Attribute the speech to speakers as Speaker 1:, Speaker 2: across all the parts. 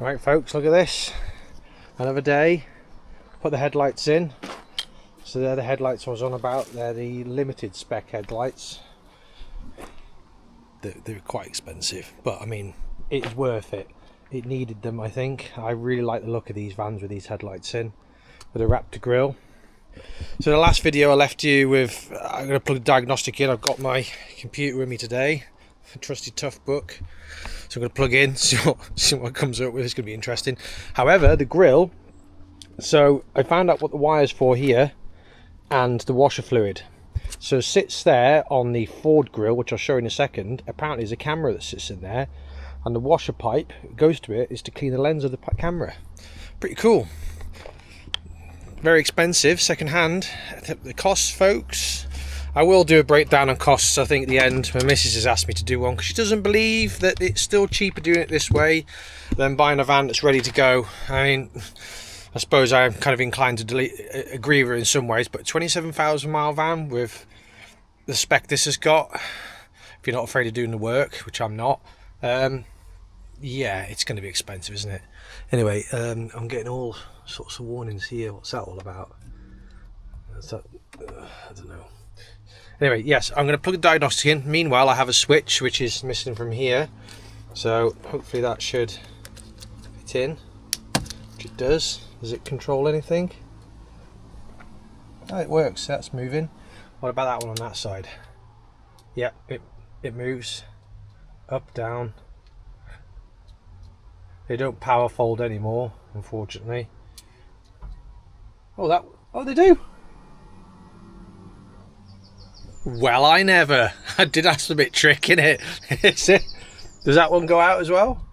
Speaker 1: Right folks, look at this. Another day. Put the headlights in. So they're the headlights I was on about. They're the limited spec headlights. They're quite expensive, but I mean, it's worth it. It needed them, I think. I really like the look of these vans with these headlights in, with a Raptor grille. So in the last video I left you with, I'm going to plug the diagnostic in. I've got my computer with me today, a trusty tough book. So I'm going to plug in, see what comes up with. It's going to be interesting. However, the grille, so I found out what the wire's for here and the washer fluid. So it sits there on the Ford grille, which I'll show in a second. Apparently there's a camera that sits in there, and the washer pipe goes to it is to clean the lens of the camera. Pretty cool. Very expensive, second hand. The costs, folks, I will do a breakdown on costs, I think, at the end. My missus has asked me to do one because she doesn't believe that it's still cheaper doing it this way than buying a van that's ready to go. I mean, I suppose I'm kind of inclined to agree with her in some ways, but 27,000 mile van with the spec this has got, if you're not afraid of doing the work, which I'm not, yeah, it's going to be expensive, isn't it? Anyway, I'm getting all sorts of warnings here. What's that all about? I don't know. Anyway, yes, I'm going to plug the diagnostic in. Meanwhile, I have a switch which is missing from here, so hopefully that should fit in, which it does. Does it control anything? Oh, it works. That's moving. What about that one on that side? Yeah, it moves up, down. They don't power fold anymore, unfortunately. Oh, they do. Well, I never. I did have some bit trick in it. Does that one go out as well?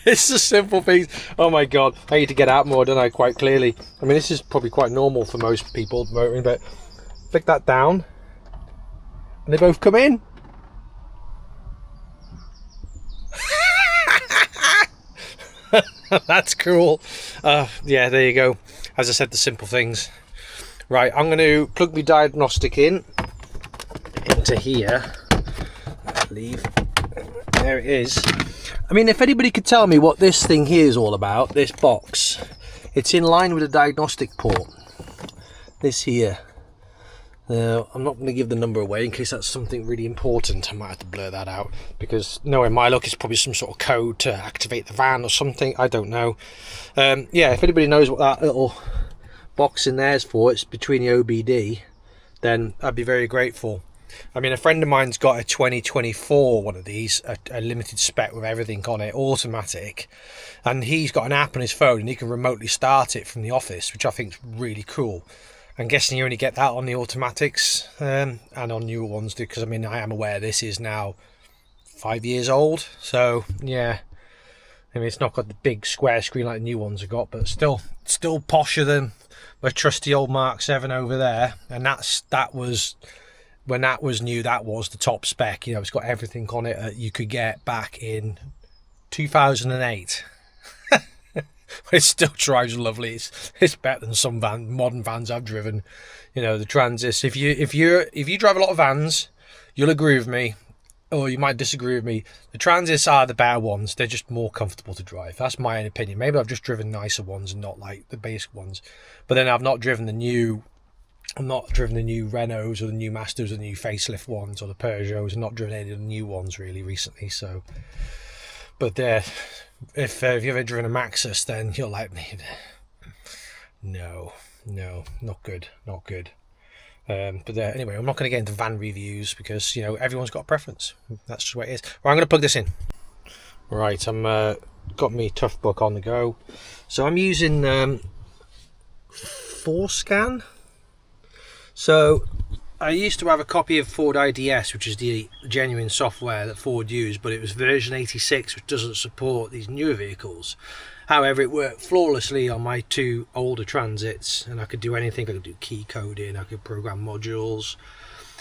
Speaker 1: It's the simple things. Oh my god, I need to get out more, don't I? Quite clearly. I mean, this is probably quite normal for most people motoring, but flick that down, and they both come in. That's cool. Yeah, there you go. As I said, the simple things. Right, I'm going to plug my diagnostic into here. Leave. There it is. I mean, if anybody could tell me what this thing here is all about, this box, it's in line with the diagnostic port. This here. I'm not going to give the number away in case that's something really important. I might have to blur that out, because knowing my luck, it's probably some sort of code to activate the van or something. I don't know. Yeah, if anybody knows what that little box in there is for, it's between the OBD, then I'd be very grateful. I mean, a friend of mine's got a 2024 one of these, a limited spec with everything on it, automatic, and he's got an app on his phone and he can remotely start it from the office, which I think is really cool. I'm guessing you only get that on the automatics and on newer ones, because I mean, I am aware this is now 5 years old, so yeah, I mean, it's not got the big square screen like the new ones have got, but still posher than my trusty old Mark 7 over there. And that was when that was new, that was the top spec. You know, it's got everything on it that you could get back in 2008. It still drives lovely. It's better than some modern vans I've driven. You know, the Transits. If you drive a lot of vans, you'll agree with me, or you might disagree with me. The Transits are the better ones. They're just more comfortable to drive. That's my own opinion. Maybe I've just driven nicer ones and not like the basic ones. But then I've not driven the new. I'm not driven the new Renaults or the new Masters or the new facelift ones or the Peugeots. I'm not driven any of the new ones really recently. So, but if you've ever driven a Maxus, then you're like me. No, not good. But anyway, I'm not going to get into van reviews because, you know, everyone's got a preference. That's just the way it is. Right, I'm going to plug this in. Right, I'm got me tough book on the go. So I'm using Fordscan. So I used to have a copy of Ford IDS, which is the genuine software that Ford used, but it was version 86, which doesn't support these newer vehicles. However, it worked flawlessly on my two older Transits, and I could do anything. I could do key coding, I could program modules,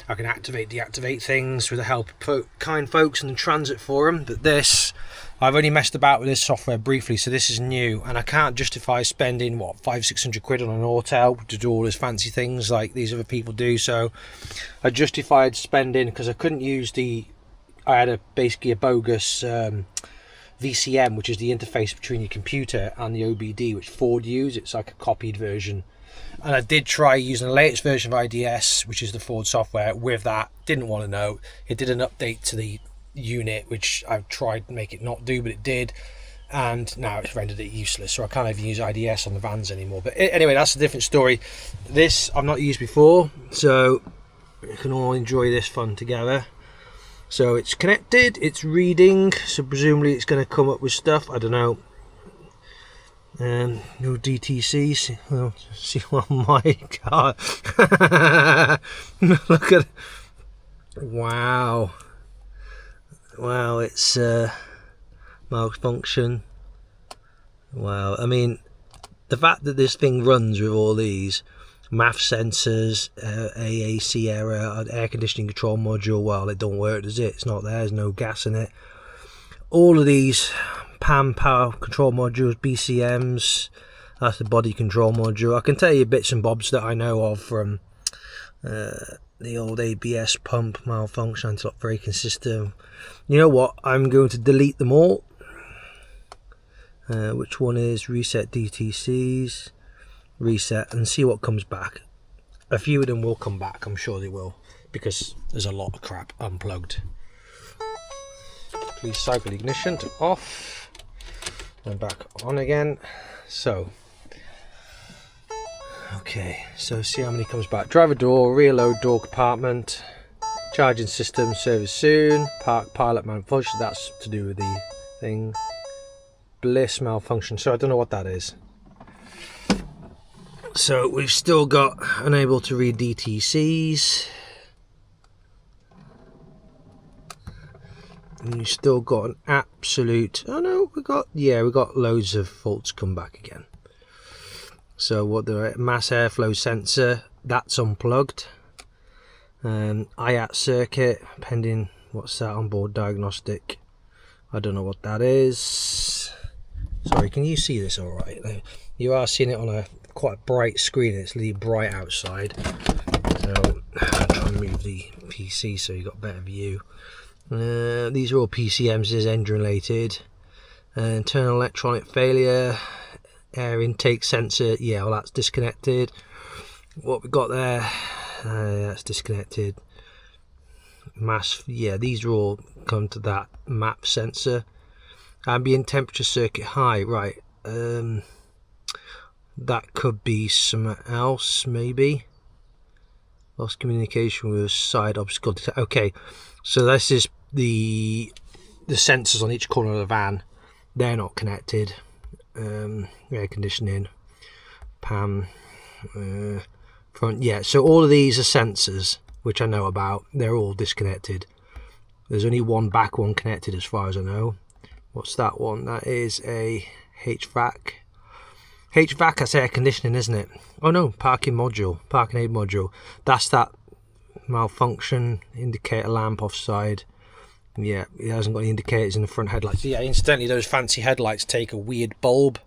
Speaker 1: I can activate, deactivate things with the help of kind folks in the Transit forum. But this I've only messed about with this software briefly, so this is new, and I can't justify spending what 500-600 quid on an auto to do all those fancy things like these other people do. So I justified spending because I couldn't use I had basically a bogus VCM, which is the interface between your computer and the OBD, which Ford use. It's like a copied version, and I did try using the latest version of IDS, which is the Ford software, with that. Didn't want to know. It did an update to the unit, which I've tried to make it not do, but it did, and now it's rendered it useless, so I can't even use IDS on the vans anymore. But anyway, that's a different story. This I've not used before, so we can all enjoy this fun together. So it's connected, it's reading, so presumably it's going to come up with stuff, I don't know. No DTCs. Well, see, oh my god. Look at, wow. Wow, it's malfunction. Wow, I mean, the fact that this thing runs with all these MAF sensors, AAC error, air conditioning control module, well, it don't work, does it? It's not there, there's no gas in it. All of these PAM power control modules, BCMs, that's the body control module. I can tell you bits and bobs that I know of from the old ABS pump malfunction, anti-lock braking system. You know what, I'm going to delete them all. Which one is reset DTCs, reset, and see what comes back. A few of them will come back, I'm sure they will, because there's a lot of crap unplugged. Please cycle ignition to off and back on again. So okay, so see how many comes back. Driver door, rear load door compartment, charging system, service soon, park pilot malfunction, that's to do with the thing, bliss malfunction, so I don't know what that is. So we've still got unable to read DTCs, and you've still got an absolute, oh no, we got loads of faults come back again. So what the mass airflow sensor, that's unplugged. IAT circuit, pending, what's that, onboard diagnostic, I don't know what that is. Sorry, can you see this all right? You are seeing it on a quite bright screen, it's really bright outside. So I'll try and move the PC so you got a better view. These are all PCMs, is engine related. Internal electronic failure, air intake sensor, yeah, well that's disconnected. What we got there, that's disconnected. Mass, yeah, these are all come to that map sensor. Ambient temperature circuit high, right, that could be something else, maybe. Lost communication with side obstacle detector. Okay, so this is the sensors on each corner of the van, they're not connected. Air conditioning, PAM, front, yeah, so all of these are sensors which I know about, they're all disconnected. There's only one back one connected as far as I know. What's that one? That is a HVAC. HVAC, that's air conditioning, isn't it? Oh no, parking module, parking aid module. That's that malfunction, indicator lamp offside. Yeah, it hasn't got any indicators in the front headlights. Yeah, incidentally, those fancy headlights take a weird bulb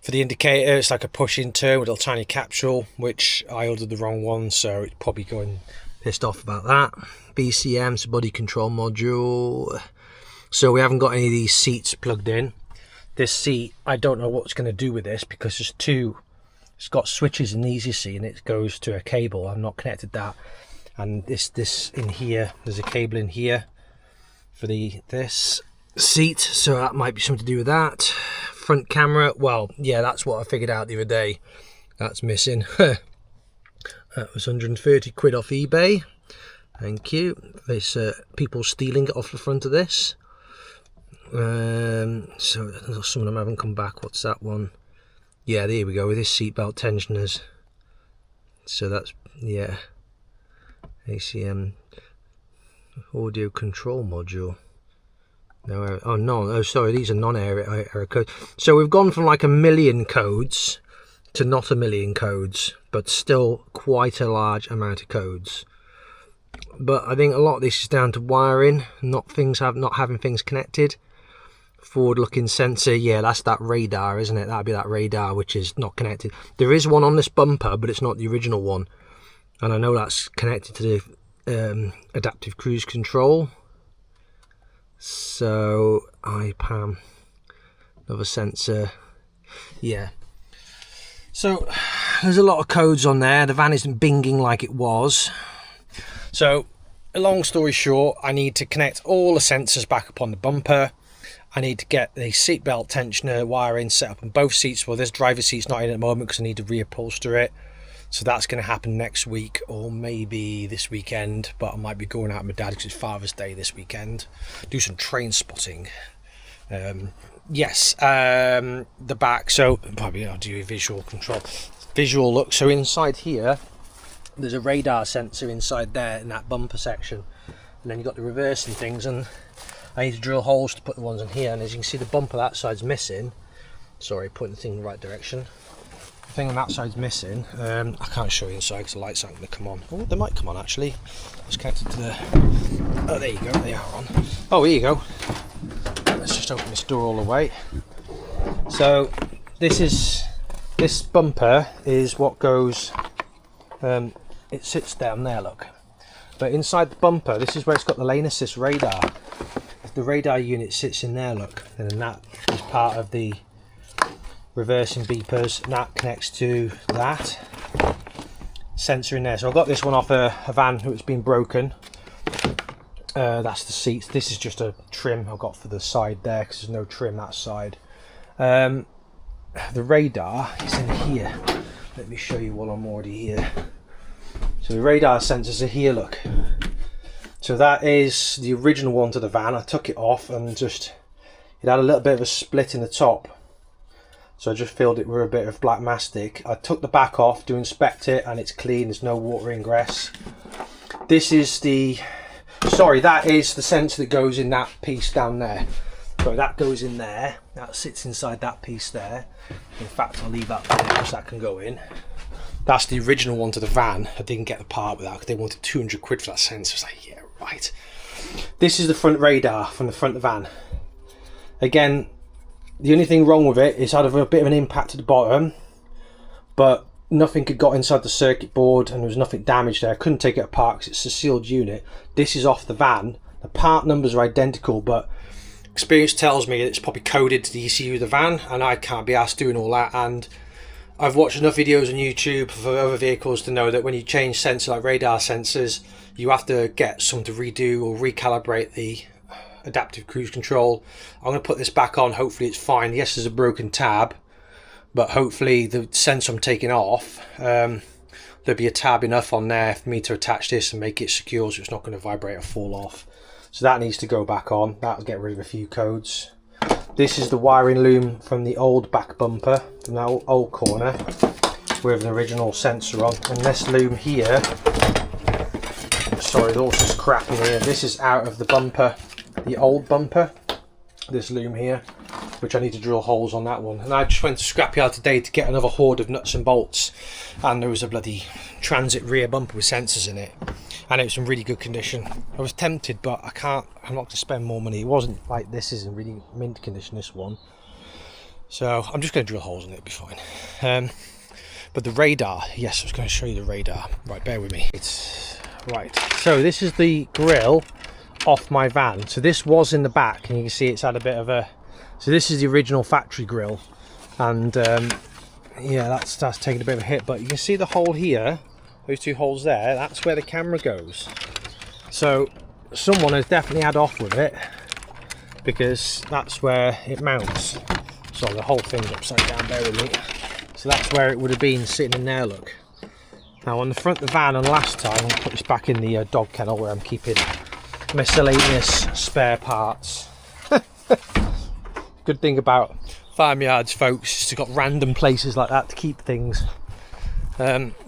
Speaker 1: for the indicator. It's like a push-in turn with a little tiny capsule, which I ordered the wrong one, so it's probably going pissed off about that. BCM, so body control module. So we haven't got any of these seats plugged in. This seat, I don't know what's going to do with this, because there's two, it's got switches in these, you see, and it goes to a cable. I've not connected that. And this in here, there's a cable in here for this seat, so that might be something to do with that. Front camera, well, yeah, that's what I figured out the other day. That's missing. That was 130 quid off eBay. Thank you. There's people stealing it off the front of this. So some of them haven't come back. What's that one? Yeah, there we go, with this seatbelt tensioners. So that's, yeah, ACM audio control module. No, oh no, oh sorry, these are non-error codes. So we've gone from like 1 million codes to not 1 million codes, but still quite a large amount of codes. But I think a lot of this is down to wiring, not having things connected. forward looking sensor. Yeah, that's that radar, isn't it? That'd be that radar which is not connected. There is one on this bumper, but it's not the original one, and I know that's connected to the adaptive cruise control. So IPAM, another sensor. Yeah, so there's a lot of codes on there. The van isn't binging like it was. So long story short, I need to connect all the sensors back up on the bumper. I need to get the seatbelt tensioner wiring set up on both seats. Well, this driver's seat's not in at the moment because I need to reupholster it. So that's going to happen next week or maybe this weekend. But I might be going out with my dad because it's Father's Day this weekend. Do some train spotting. Yes, the back. So probably I'll do a visual control. Visual look. So inside here, there's a radar sensor inside there in that bumper section. And then you've got the reversing things, and I need to drill holes to put the ones in here. And as you can see, the bumper that side's missing. Sorry, putting the thing in the right direction. The thing on that side's missing. I can't show you inside because the lights aren't going to come on. Oh, they might come on actually. It's connected to the... Oh, there you go, they are on. Oh, here you go. Let's just open this door all the way. So this bumper is what goes... it sits down there, look. But inside the bumper, this is where it's got the lane assist radar. The radar unit sits in there, look, and then that is part of the reversing beepers, and that connects to that sensor in there. So I got this one off a van that's been broken. That's the seats. This is just a trim I've got for the side there because there's no trim that side. The radar is in here. Let me show you while I'm already here. So the radar sensors are here, look. So that is the original one to the van. I took it off and it had a little bit of a split in the top. So I just filled it with a bit of black mastic. I took the back off to inspect it and it's clean, there's no water ingress. This is that is the sensor that goes in that piece down there. So that goes in there, that sits inside that piece there. In fact, I'll leave that there because that can go in. That's the original one to the van. I didn't get the part with that because they wanted 200 quid for that sensor. I was like, yeah, right. This is the front radar from the front of the van. Again, the only thing wrong with it is had a bit of an impact at the bottom, but nothing had got inside the circuit board and there was nothing damaged there. I couldn't take it apart because it's a sealed unit. This is off the van. The part numbers are identical, but experience tells me it's probably coded to the ECU of the van, and I can't be asked doing all that. And I've watched enough videos on YouTube for other vehicles to know that when you change sensors like radar sensors, you have to get someone to redo or recalibrate the adaptive cruise control. I'm going to put this back on. Hopefully it's fine. Yes, there's a broken tab, but hopefully the sensor I'm taking off, there'll be a tab enough on there for me to attach this and make it secure so it's not going to vibrate or fall off. So that needs to go back on. That'll get rid of a few codes. This is the wiring loom from the old back bumper, from that old corner, with an original sensor on. And this loom here, sorry, there's all this crap in here. This is out of the bumper, the old bumper. This loom here, which I need to drill holes on that one. And I just went to scrapyard today to get another hoard of nuts and bolts, and there was a bloody transit rear bumper with sensors in it, and it was in really good condition. I was tempted, but I'm not going to spend more money. It wasn't like this is in really mint condition, this one. So I'm just going to drill holes in it, it'll be fine. But the radar, yes, I was going to show you the radar. Right, bear with me. Right, so this is the grille off my van. So this was in the back, and you can see it's had a bit of a... So this is the original factory grille, and yeah, that's taken a bit of a hit, but you can see the hole here, those two holes there, that's where the camera goes. So someone has definitely had off with it, because that's where it mounts. So the whole thing's upside down, bear with me. So that's where it would have been sitting in there, look. Now on the front of the van, and last time, I'll put this back in the dog kennel where I'm keeping miscellaneous spare parts. Good thing about farmyards, folks, is you've got random places like that to keep things.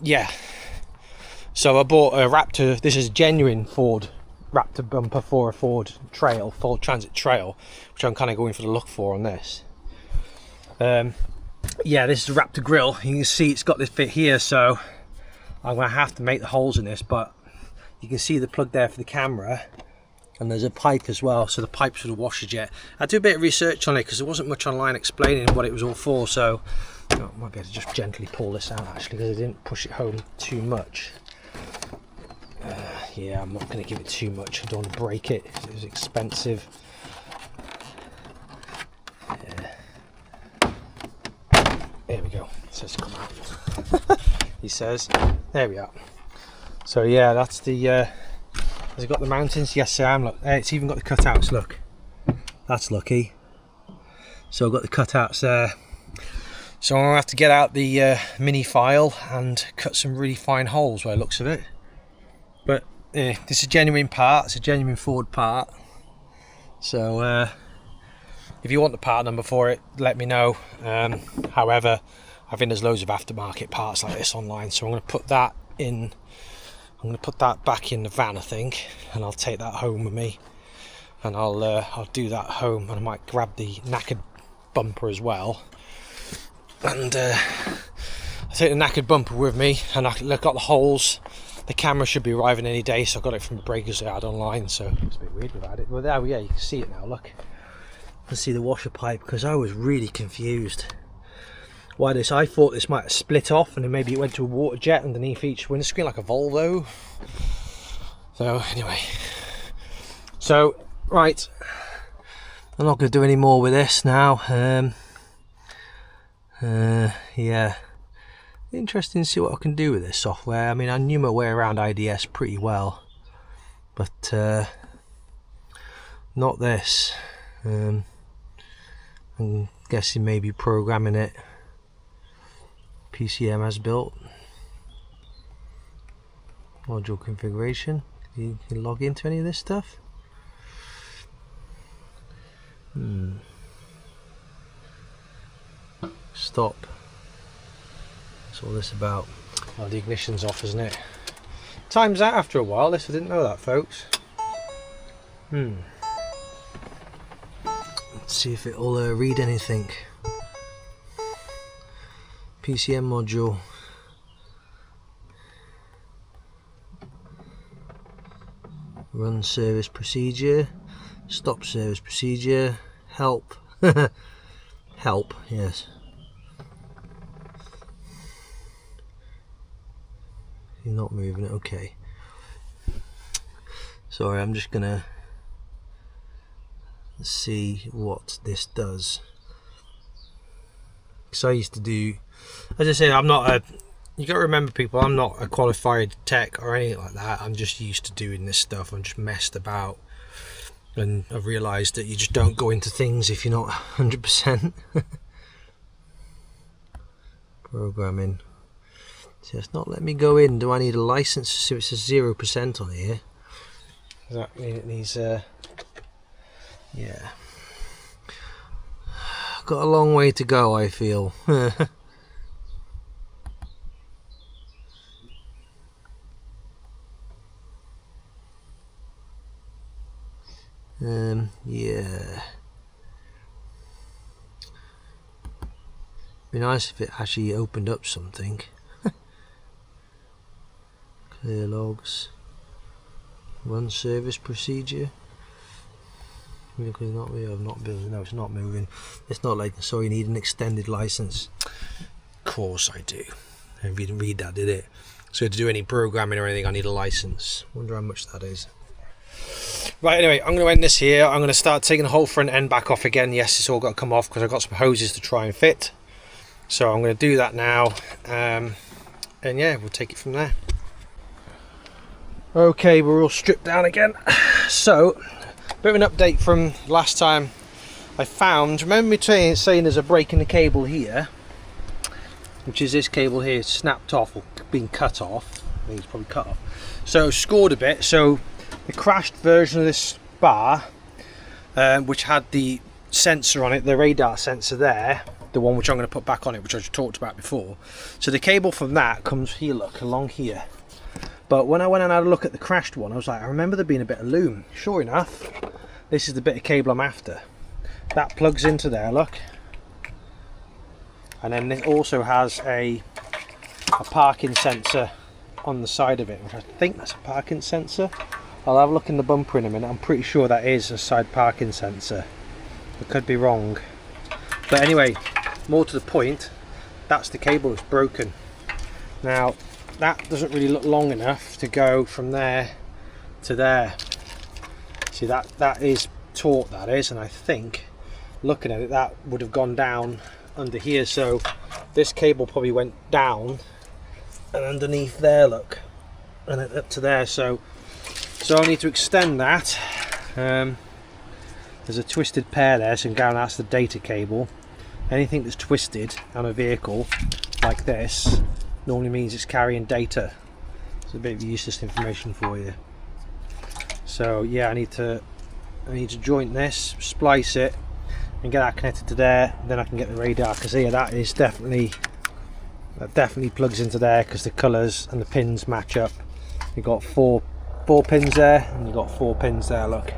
Speaker 1: Yeah. So I bought a Raptor. This is a genuine Ford Raptor bumper for a Ford Trail, Ford Transit Trail, which I'm kind of going for the look for on this. Yeah, this is the Raptor grille. You can see it's got this bit here, so I'm going to have to make the holes in this, but you can see the plug there for the camera. and there's a pipe as well, so the pipe's for the washer jet. I did a bit of research on it because there wasn't much online explaining what it was all for, so I might be able to just gently pull this out actually, because I didn't push it home too much. Yeah, I'm not going to give it too much, I don't want to break it, it was expensive. Yeah. There we go, it says come out. He says, there we are. So yeah, that's the, has it got the mountains? Yes, I am. Look, it's even got the cutouts, look. That's lucky. So I've got the cutouts there. So I'm going to have to get out the mini file and cut some really fine holes by the looks of it. But this is a genuine part, it's a genuine Ford part. So if you want the part number for it, let me know. However, I think there's loads of aftermarket parts like this online, so I'm going to put that in. I'm going to put that back in the van, I think, and I'll take that home with me, and I'll do that home, and I might grab the knackered bumper as well, and I'll take the knackered bumper with me, and I've got the holes. The camera should be arriving any day, so I got it from the breakers yard online, so it's a bit weird without it. Well, there we go, you can see it now, look. You can see the washer pipe, because I was really confused. Why this? I thought this might have split off and then maybe it went to a water jet underneath each windscreen like a Volvo. So anyway, so right, I'm not going to do any more with this now. Yeah, interesting to see what I can do with this software. I mean, I knew my way around IDS pretty well, but not this. I'm guessing maybe programming it. PCM as built. Module configuration. You can log into any of this stuff. Stop. That's all this about. Oh, the ignition's off, isn't it? Time's out after a while. This I didn't know that, folks. Let's see if it'll read anything. PCM module. Run service procedure. Stop service procedure. Help. Help, yes. You're not moving it, okay. Sorry, I'm just gonna see what this does. Because I used to do, as I say, I'm not a, you got to remember people, I'm not a qualified tech or anything like that. I'm just used to doing this stuff. I'm just messed about, and I've realised that you just don't go into things if you're not 100%. Programming. So it's not letting me go in. Do I need a license? So it says 0% on here. Does that mean it needs yeah. Got a long way to go, I feel. Yeah. Be nice if it actually opened up something. Clear logs. Run service procedure. Because not really, I'm not building. No, it's not moving. It's not like, so you need an extended license. Of course I do. I didn't read that, did it? So to do any programming or anything, I need a license. Wonder how much that is. Right, anyway, I'm going to end this here. I'm going to start taking the whole front end back off again. Yes, it's all got to come off because I've got some hoses to try and fit. So I'm going to do that now. And yeah, we'll take it from there. Okay, we're all stripped down again. So, bit of an update from last time I found. Remember me saying there's a break in the cable here, which is this cable here, snapped off or been cut off. I think it's probably cut off. So scored a bit. So the crashed version of this bar, which had the sensor on it, the radar sensor there, the one which I'm going to put back on it, which I just talked about before. So the cable from that comes here, look, along here. But when I went and had a look at the crashed one, I was like, I remember there being a bit of loom. Sure enough, this is the bit of cable I'm after. That plugs into there, look. And then it also has a parking sensor on the side of it, which I think that's a parking sensor. I'll have a look in the bumper in a minute. I'm pretty sure that is a side parking sensor. I could be wrong. But anyway, more to the point, that's the cable that's broken. Now, that doesn't really look long enough to go from there to there. See, that is taut, that is, and I think, looking at it, that would have gone down under here. So this cable probably went down and underneath there, look, and up to there. So I need to extend that. There's a twisted pair there, so that's the data cable. Anything that's twisted on a vehicle like this normally means it's carrying data. It's a bit of useless information for you. So yeah, I need to joint this, splice it, and get that connected to there. Then I can get the radar, because here that definitely plugs into there, because the colours and the pins match up. You've got four pins there, and you've got 4 pins there. Look,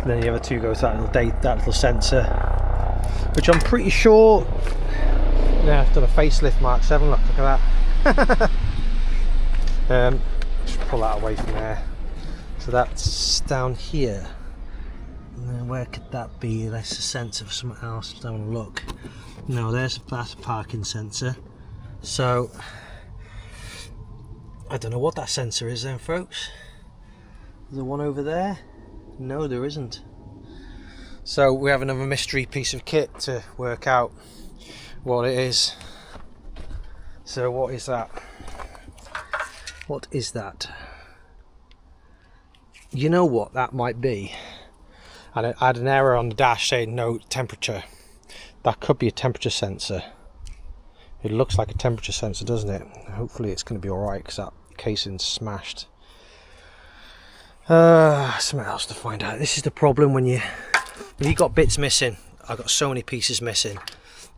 Speaker 1: and then the other 2 go to that little sensor, which I'm pretty sure. Yeah, I've done a facelift Mark 7. Look at that. Just pull that away from there. So that's down here. And then where could that be? That's a sensor for something else. Just having a look. No, that's a parking sensor. So I don't know what that sensor is then, folks. Is there one over there? No, there isn't. So we have another mystery piece of kit to work out what it is. So what is that? What is that? You know what that might be? And I had an error on the dash saying no temperature. That could be a temperature sensor. It looks like a temperature sensor, doesn't it? Hopefully it's going to be alright, because that casing's smashed. Something else to find out. This is the problem when you got bits missing. I've got so many pieces missing.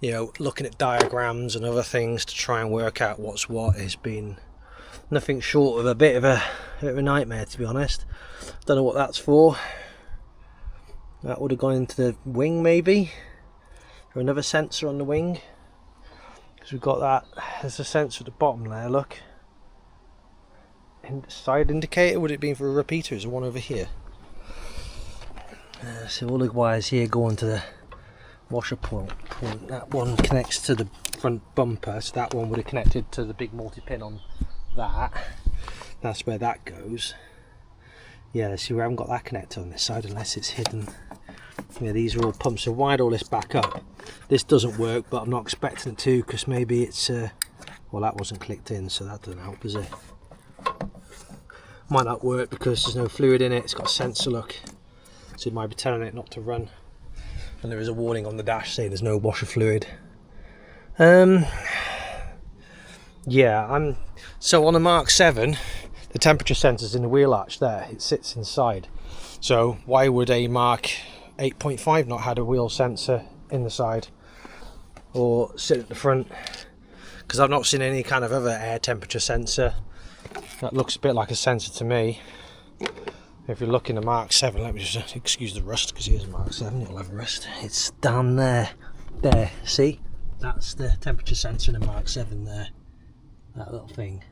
Speaker 1: You know, looking at diagrams and other things to try and work out what's what has been nothing short of a bit of a nightmare, to be honest. Don't know what that's for. That would have gone into the wing, maybe, or another sensor on the wing, because we've got that. There's a sensor at the bottom there, look. Side indicator, would it be for a repeater? Is there one over here? So all the wires here go onto the washer point. That one connects to the front bumper, so that one would have connected to the big multi-pin on that. That's where that goes. Yeah, let's see, we haven't got that connected on this side unless it's hidden. Yeah, these are all pumps. So wired all this back up. This doesn't work, but I'm not expecting it to, because maybe it's well, that wasn't clicked in, so that doesn't help, does it? Might not work because there's no fluid in it. It's got a sensor, look, so it might be telling it not to run, and there is a warning on the dash saying there's no washer fluid. Yeah, so on a Mark 7, the temperature sensor's in the wheel arch there. It sits inside. So why would a Mark 8.5 not had a wheel sensor in the side or sit at the front? Because I've not seen any kind of other air temperature sensor. That looks a bit like a sensor to me. If you're looking at Mark 7, let me just excuse the rust, because it is a Mark 7, it'll have rust. It's down there. There, see? That's the temperature sensor in a Mark 7 there. That little thing.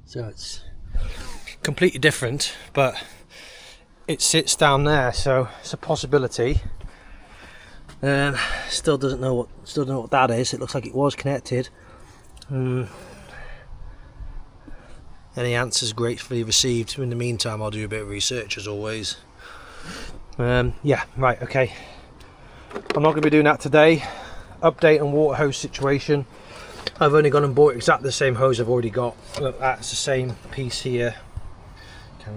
Speaker 1: So it's completely different, but it sits down there, so it's a possibility. Still don't know what that is. It looks like it was connected. Any answers gratefully received. In the meantime, I'll do a bit of research as always. Yeah, right, okay. I'm not going to be doing that today. Update on water hose situation. I've only gone and bought exactly the same hose I've already got. Look, that's the same piece here.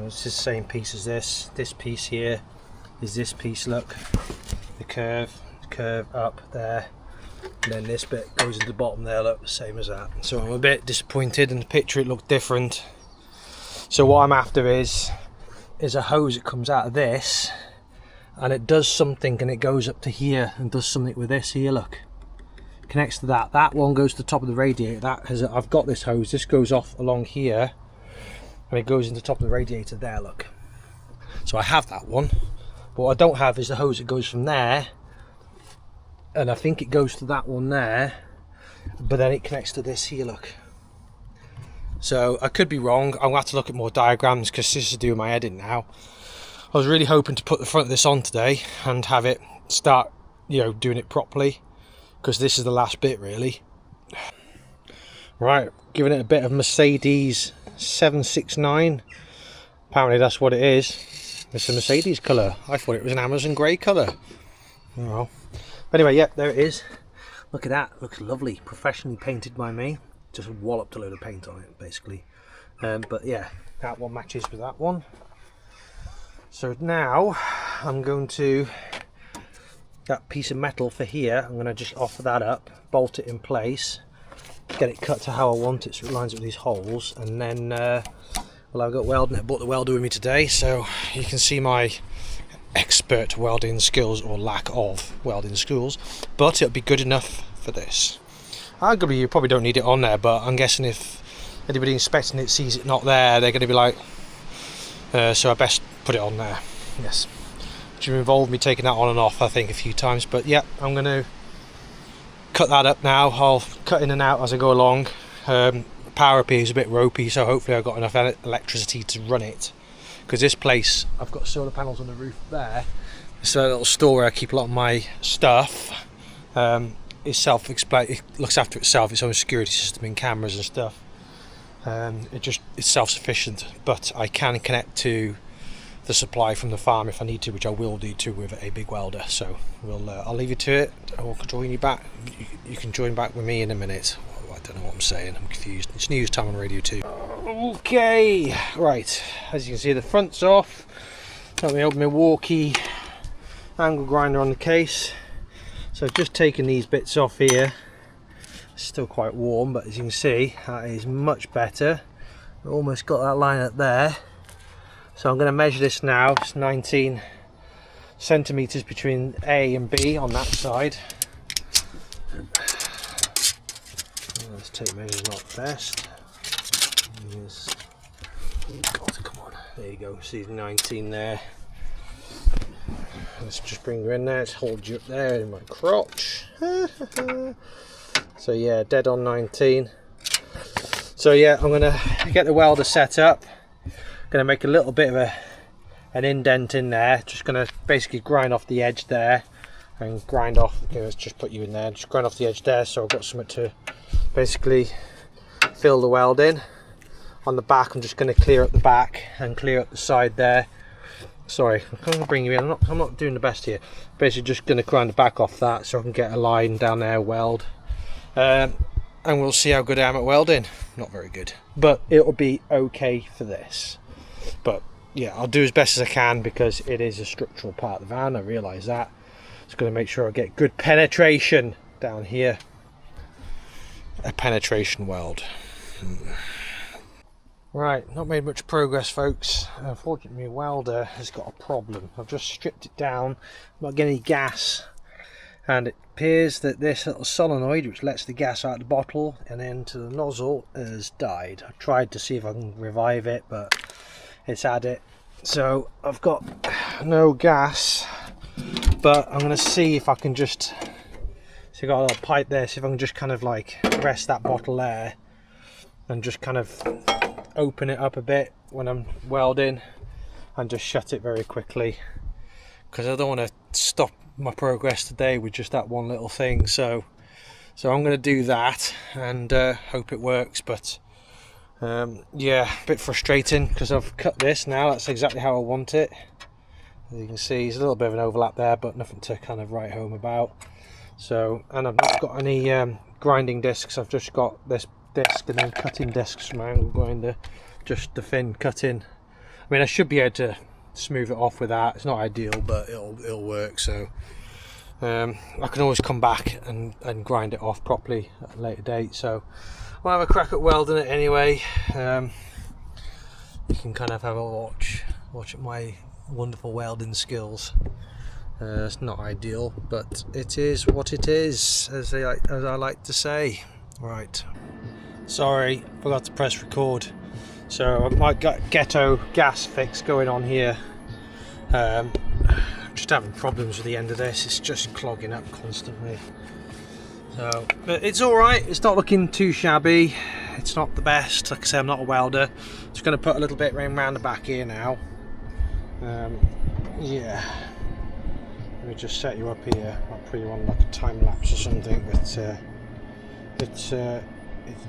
Speaker 1: It's the same piece as this. This piece here is this piece, look. The curve up there. And then this bit goes into the bottom there, look, the same as that. So I'm a bit disappointed. In the picture it looked different. So what I'm after is a hose that comes out of this, and it does something, and it goes up to here and does something with this here, look. Connects to that. That one goes to the top of the radiator. I've got this hose. This goes off along here, and it goes into the top of the radiator there, look. So I have that one. But what I don't have is the hose that goes from there, and I think it goes to that one there, but then it connects to this here, look. So I could be wrong. I'm gonna have to look at more diagrams because this is doing my head in now. I was really hoping to put the front of this on today and have it start, you know, doing it properly, because this is the last bit really. Right, giving it a bit of Mercedes 769. Apparently that's what it is. It's a Mercedes colour. I thought it was an Amazon grey colour. Oh well. Anyway, yeah, there it is. Look at that. Looks lovely. Professionally painted by me. Just walloped a load of paint on it, basically. But yeah, that one matches with that one. So now I'm going to, that piece of metal for here, I'm going to just offer that up, bolt it in place, get it cut to how I want it so it lines up with these holes, and then well, I've got welding. I brought the welder with me today, so you can see my expert welding skills, or lack of welding skills, but it'll be good enough for this. Arguably you probably don't need it on there, but I'm guessing if anybody inspecting it sees it not there, they're going to be like, so I best put it on there. Yes, which will involve me taking that on and off, I think, a few times. But yeah, I'm going to cut that up now. I'll cut in and out as I go along. Power up here is a bit ropey, so hopefully I've got enough electricity to run it, because this place, I've got solar panels on the roof there. It's a little store where I keep a lot of my stuff. It's self-explanatory, it looks after itself, its own security system and cameras and stuff. It's self-sufficient, but I can connect to the supply from the farm if I need to, which I will do too with a big welder. So I'll leave you to it. I will join you back. You can join back with me in a minute. I don't know what I'm saying, I'm confused. It's news time on radio too. Okay, right, as you can see the front's off. Got my old Milwaukee angle grinder on the case. So I've just taken these bits off here. It's still quite warm, but as you can see, that is much better. We've almost got that line up there. So I'm going to measure this now. It's 19 centimeters between A and B on that side. Let's take measures not best. Yes. God, come on. There you go. See 19 there. Let's just bring you in there. Let's hold you up there in my crotch. So yeah, dead on 19. So yeah, I'm gonna get the welder set up. Gonna make a little bit of an indent in there. Just gonna basically grind off the edge there and grind off. Let's just put you in there. Just grind off the edge there, so I've got something to basically fill the weld in. On the back, I'm just gonna clear up the back and clear up the side there. Sorry, I'm going to bring you in. I'm not doing the best here. Basically, just going to grind the back off that so I can get a line down there, weld, and we'll see how good I am at welding. Not very good, but it'll be okay for this. But yeah, I'll do as best as I can because it is a structural part of the van. I realise that. Just going to make sure I get good penetration down here. A penetration weld. Right, not made much progress, folks. Unfortunately, my welder has got a problem. I've just stripped it down, not getting any gas, and it appears that this little solenoid, which lets the gas out of the bottle and into the nozzle, has died. I tried to see if I can revive it, but it's had it. So I've got no gas, but I'm going to see if I can just, so I've got a little pipe there, see if I can just kind of like rest that bottle there and just kind of open it up a bit when I'm welding and just shut it very quickly, because I don't want to stop my progress today with just that one little thing. So I'm going to do that and hope it works. But yeah, a bit frustrating because I've cut this now. That's exactly how I want it. As you can see, there's a little bit of an overlap there, but nothing to kind of write home about. So, and I've not got any grinding discs. I've just got this disc and then cutting discs from my angle grinder, just the thin cutting. I mean, I should be able to smooth it off with that. It's not ideal, but it'll work. So I can always come back and grind it off properly at a later date. So I'll have a crack at welding it anyway. You can kind of have a watch at my wonderful welding skills. It's not ideal, but it is what it is, as I like to say. Right. Sorry, forgot to press record. So I've my ghetto gas fix going on here. Just having problems with the end of this. It's just clogging up constantly. So, but it's all right. It's not looking too shabby. It's not the best. Like I say, I'm not a welder. Just going to put a little bit around the back here now. Yeah. Let me just set you up here. I'll put you on like a time lapse or something. But it's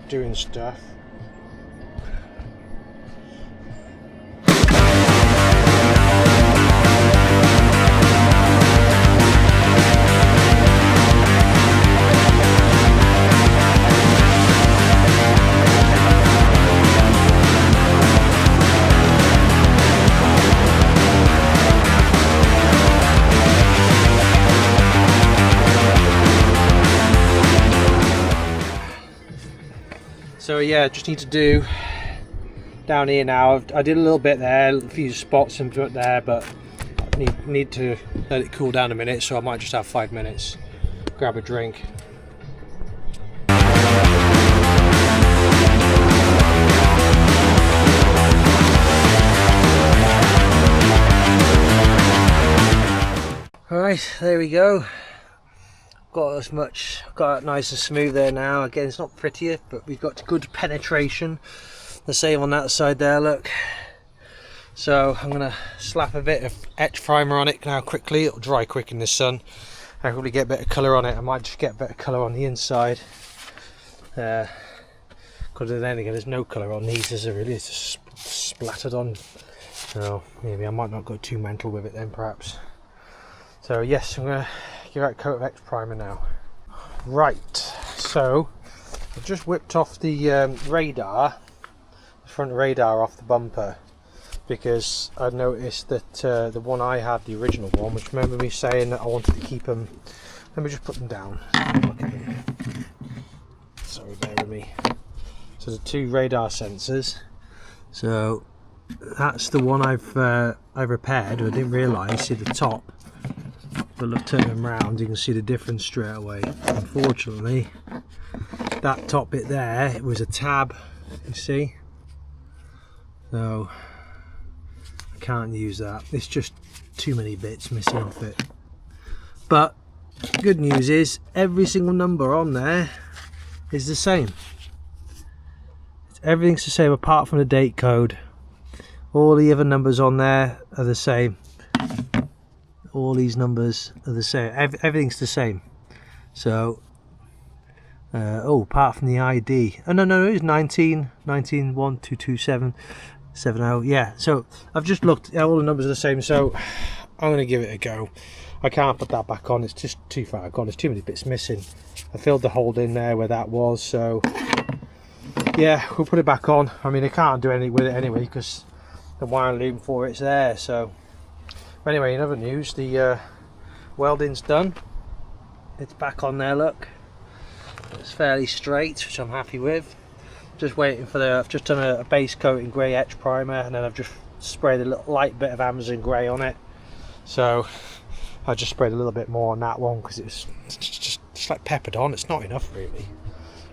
Speaker 1: doing stuff. So yeah, just need to do down here now. I did a little bit there, a few spots and put there, but I need to let it cool down a minute, so I might just have 5 minutes, grab a drink. Alright, there we go. Got it nice and smooth there now. Again, it's not prettier, but we've got good penetration. The same on that side there, look. So I'm gonna slap a bit of etch primer on it now quickly. It'll dry quick in the sun. I probably get a bit of colour on it. I might just get a bit of colour on the inside. Because then again, there's no colour on these, is there really? It's just splattered on. So maybe I might not go too mental with it then, perhaps. So yes, I'm gonna give that a coat of etch primer now. Right, so I've just whipped off the radar, the front radar off the bumper, because I noticed that the one I had, the original one, which remember me saying that I wanted to keep them. Let me just put them down. Look at them. Sorry, bear with me. So the 2 radar sensors. So that's the one I've repaired. I didn't realise. See the top. But look, turn them round, you can see the difference straight away. Unfortunately, that top bit there, it was a tab, you see? So, I can't use that. It's just too many bits missing off it. But, good news is, every single number on there is the same. Everything's the same apart from the date code. All the other numbers on there are the same. All these numbers are the same. Everything's the same. So, apart from the ID. Oh no, it was 19 1 2 2 7 70. Yeah. So I've just looked. All the numbers are the same. So I'm going to give it a go. I can't put that back on. It's just too far gone. There's too many bits missing. I filled the hole in there where that was. So yeah, we'll put it back on. I mean, I can't do anything with it anyway because the wiring loom for it's there. So. Anyway, in other news, the welding's done. It's back on there, look. It's fairly straight, which I'm happy with. Just waiting for I've just done a base coat in grey etch primer, and then I've just sprayed a little light bit of Amazon grey on it. So I just sprayed a little bit more on that one because it's just like peppered on. It's not enough really.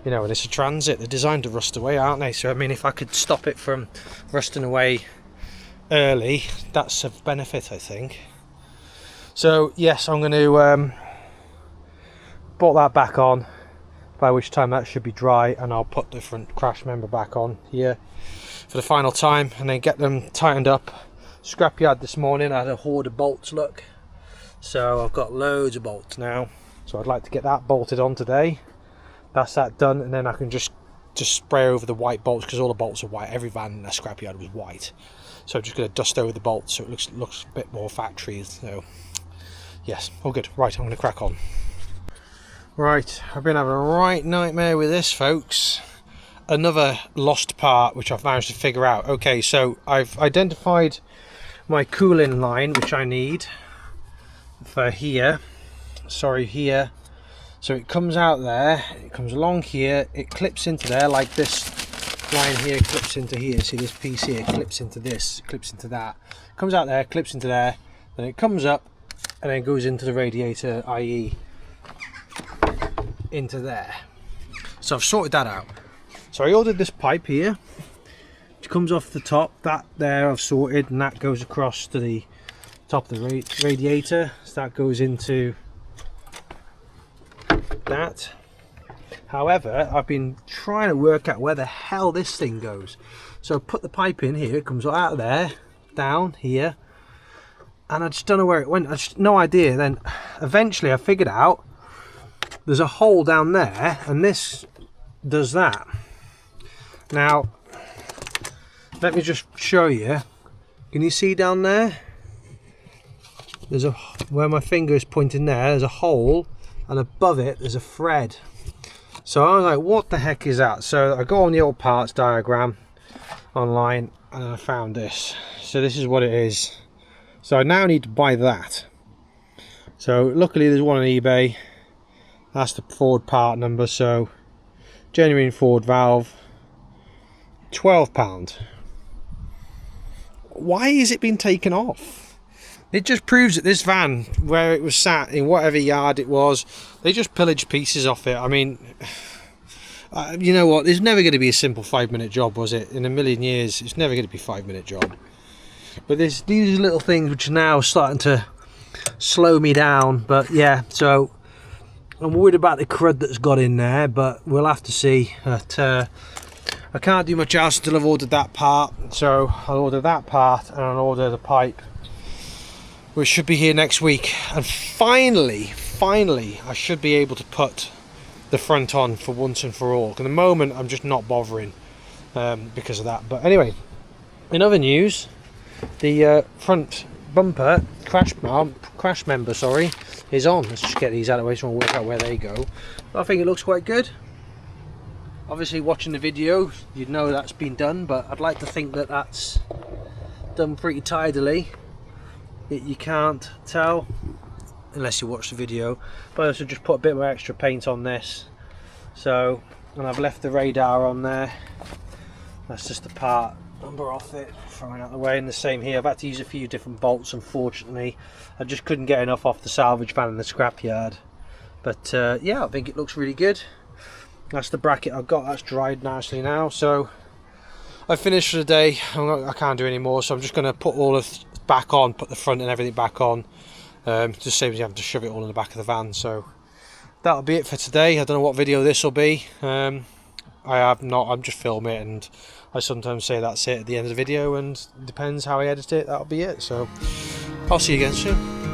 Speaker 1: You know, and it's a transit. They're designed to rust away, aren't they? So I mean, if I could stop it from rusting away early, that's a benefit, I think. So yes, I'm going to put that back on, by which time that should be dry, and I'll put the front crash member back on here for the final time and then get them tightened up. Scrapyard this morning, I had a hoard of bolts, look, so I've got loads of bolts now, so I'd like to get that bolted on today. That's that done, and then I can just spray over the white bolts, because all the bolts are white. Every van in the scrapyard was white. So I'm just going to dust over the bolts so it looks a bit more factory. So yes, all good. Right, I'm going to crack on. Right, I've been having a right nightmare with this, folks. Another lost part which I've managed to figure out. Okay, so I've identified my cooling line which I need for here. Sorry, here. So it comes out there, it comes along here, it clips into there like this. Line here clips into here. See this piece here clips into this, clips into that, comes out there, clips into there, then it comes up and then goes into the radiator, i.e. into there. So I've sorted that out. So I ordered this pipe here which comes off the top. That there I've sorted, and that goes across to the top of the radiator. So that goes into that. However, I've been trying to work out where the hell this thing goes. So I put the pipe in here, it comes out of there, down here, and I just don't know where it went. I just no idea. Then eventually I figured out there's a hole down there, and this does that. Now, let me just show you. Can you see down there? There's a, where my finger is pointing there, there's a hole, and above it there's a thread. So I was like, what the heck is that? So I go on the old parts diagram online and I found this. So this is what it is. So I now need to buy that. So luckily there's one on eBay. That's the Ford part number. So genuine Ford valve, £12. Why is it been taken off? It just proves that this van, where it was sat in whatever yard it was, they just pillaged pieces off it. I mean, you know what? There's never going to be a simple 5-minute job, was it? In a million years, it's never going to be a 5-minute job. But these little things which are now starting to slow me down. But yeah, so I'm worried about the crud that's got in there, but we'll have to see. But, I can't do much else until I've ordered that part. So I'll order that part and I'll order the pipe, which should be here next week. And finally I should be able to put the front on for once and for all. At the moment I'm just not bothering because of that. But anyway, in other news, the front bumper crash member is on. Let's just get these out of the way so we'll work out where they go. But I think it looks quite good. Obviously watching the video you'd know that's been done, but I'd like to think that that's done pretty tidily. You can't tell unless you watch the video, but I also just put a bit more extra paint on this. So, and I've left the radar on there. That's just the part number off it, throwing out the way. And the same here, I've had to use a few different bolts. Unfortunately I just couldn't get enough off the salvage van in the scrapyard. But yeah, I think it looks really good. That's the bracket I've got, that's dried nicely now. So I finished for the day. I can't do any more, so I'm just going to put all of back on, put the front and everything back on. Just saves you having to shove it all in the back of the van. So that'll be it for today. I don't know what video this will be. I have not, I'm just filming it, and I sometimes say that's it at the end of the video, and it depends how I edit it, that'll be it. So I'll see you again soon.